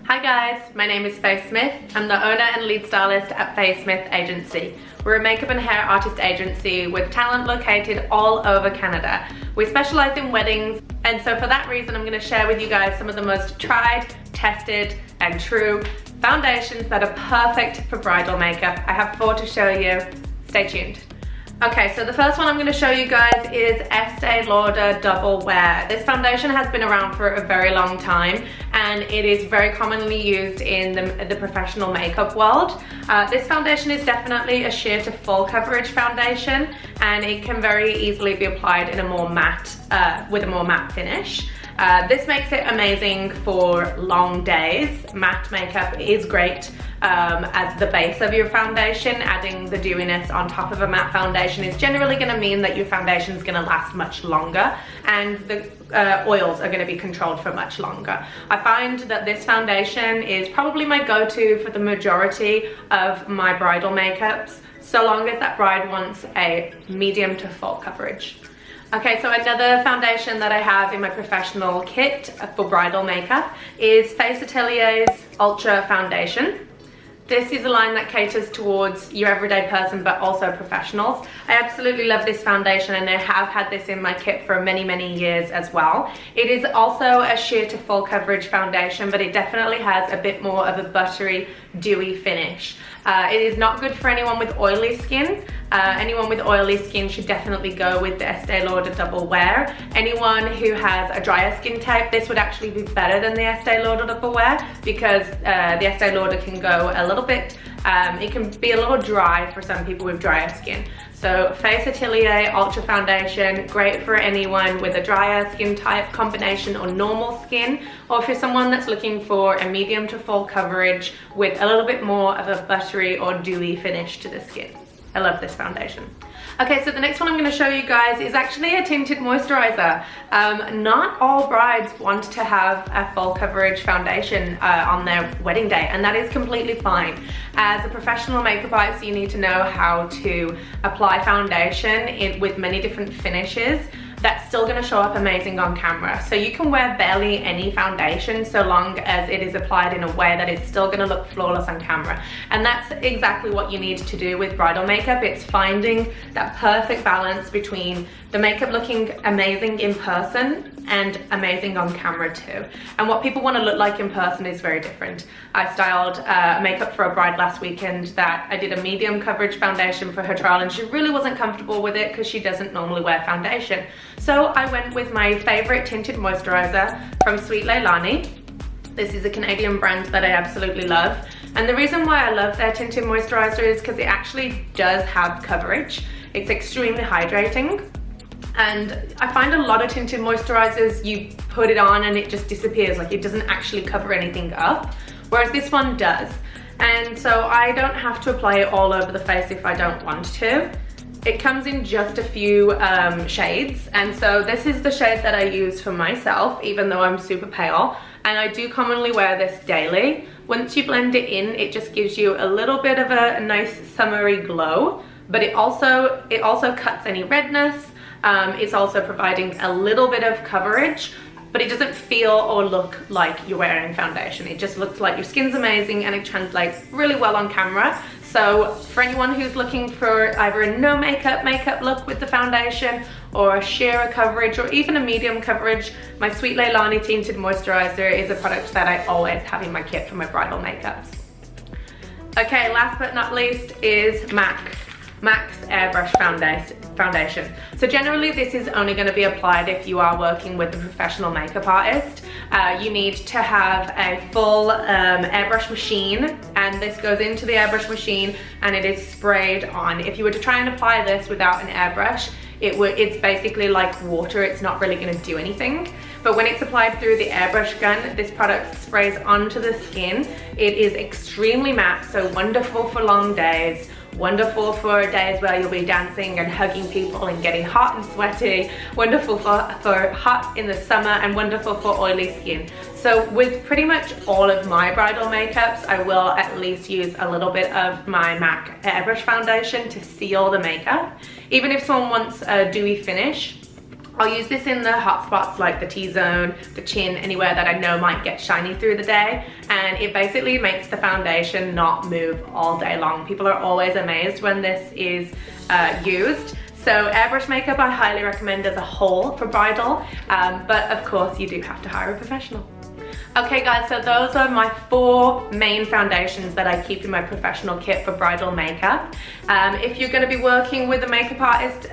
Hi guys, my name is Faye Smith. I'm the owner and lead stylist at Faye Smith Agency. We're a makeup and hair artist agency with talent located all over Canada. We specialize in weddings, and so for that reason I'm going to share with you guys some of the most tried, tested and true foundations that are perfect for bridal makeup. I have 4 to show you. Stay tuned. Okay, so the first one I'm going to show you guys is Este Lauder Double Wear. This foundation has been around for a very long time and it is very commonly used in the professional makeup world. This foundation is definitely a sheer to full coverage foundation and it can very easily be applied in a more matte, with a more matte finish. This makes it amazing for long days. Matte makeup is great as the base of your foundation. Adding the dewiness on top of a matte foundation is generally going to mean that your foundation is going to last much longer and the oils are going to be controlled for much longer. I find that this foundation is probably my go-to for the majority of my bridal makeups, so long as that bride wants a medium to full coverage. Okay, so another foundation that I have in my professional kit for bridal makeup is Faye Atelier's Ultra Foundation. This is a line that caters towards your everyday person but also professionals. I absolutely love this foundation and I have had this in my kit for many years as well. It is also a sheer to full coverage foundation, but it definitely has a bit more of a buttery, dewy finish. It is not good for anyone with oily skin. Anyone with oily skin should definitely go with the Este Lauder Double Wear. Anyone who has a drier skin type, this would actually be better than the Este Lauder Double Wear because the Este Lauder can go a little bit, it can be a little dry for some people with drier skin. So Faye Atelier Ultra Foundation, great for anyone with a drier skin type combination or normal skin, or for someone that's looking for a medium to full coverage with a little bit more of a buttery or dewy finish to the skin. I love this foundation. Okay, so the next one I'm going to show you guys is actually a tinted moisturizer. Not all brides want to have a full coverage foundation on their wedding day, and that is completely fine. As a professional makeup artist, you need to know how to apply foundation with many different finishes that's still going to show up amazing on camera. So you can wear barely any foundation so long as it is applied in a way that is still going to look flawless on camera. And that's exactly what you need to do with bridal makeup. It's finding that perfect balance between the makeup looking amazing in person and amazing on camera too. And what people want to look like in person is very different. I styled makeup for a bride last weekend that I did a medium coverage foundation for her trial and she really wasn't comfortable with it because she doesn't normally wear foundation. So I went with my favorite tinted moisturizer from Leilani. This is a Canadian brand that I absolutely love. And the reason why I love their tinted moisturizer is because it actually does have coverage. It's extremely hydrating. And I find a lot of tinted moisturizers, you put it on and it just disappears, like it doesn't actually cover anything up, whereas this one does. And so I don't have to apply it all over the face if I don't want to. It comes in just a few shades, and so this is the shade that I use for myself, even though I'm super pale, and I do commonly wear this daily. Once you blend it in, it just gives you a little bit of a nice summery glow, but it also cuts any redness. It's also providing a little bit of coverage, but it doesn't feel or look like you're wearing foundation. It just looks like your skin's amazing and it translates really well on camera. So for anyone who's looking for either a no makeup look with the foundation or a sheer coverage or even a medium coverage, my Sweet Leilani Tinted Moisturizer is a product that I always have in my kit for my bridal makeups. Okay, last but not least is MAC's Airbrush Foundation. So generally this is only going to be applied if you are working with a professional makeup artist. You need to have a full airbrush machine, and this goes into the airbrush machine and it is sprayed on. If you were to try and apply this without an airbrush, it's basically like water. It's not really going to do anything. But when it's applied through the airbrush gun, this product sprays onto the skin. It is extremely matte, so wonderful for long days. Wonderful for days where you'll be dancing and hugging people and getting hot and sweaty. Wonderful for hot in the summer, and wonderful for oily skin. So with pretty much all of my bridal makeups, I will at least use a little bit of my MAC Airbrush Foundation to seal the makeup. Even if someone wants a dewy finish, I'll use this in the hot spots like the T-zone, the chin, anywhere that I know might get shiny through the day, and it basically makes the foundation not move all day long. People are always amazed when this is used. So airbrush makeup I highly recommend as a whole for bridal, but of course you do have to hire a professional. Okay guys, so those are my 4 main foundations that I keep in my professional kit for bridal makeup. If you're going to be working with a makeup artist,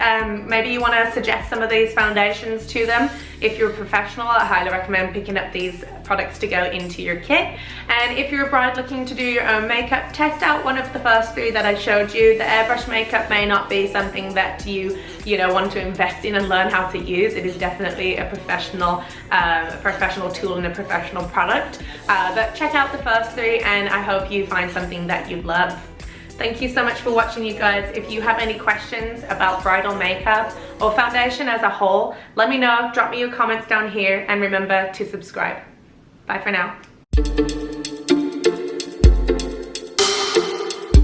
maybe you want to suggest some of these foundations to them. If you're a professional, I highly recommend picking up these products to go into your kit. And if you're a bride looking to do your own makeup, test out one of the first 3 that I showed you. The airbrush makeup may not be something that you want to invest in and learn how to use. It is definitely a professional tool and a professional product. But check out the first 3 and I hope you find something that you love. Thank you so much for watching, you guys. If you have any questions about bridal makeup or foundation as a whole, let me know. Drop me your comments down here and remember to subscribe. Bye for now.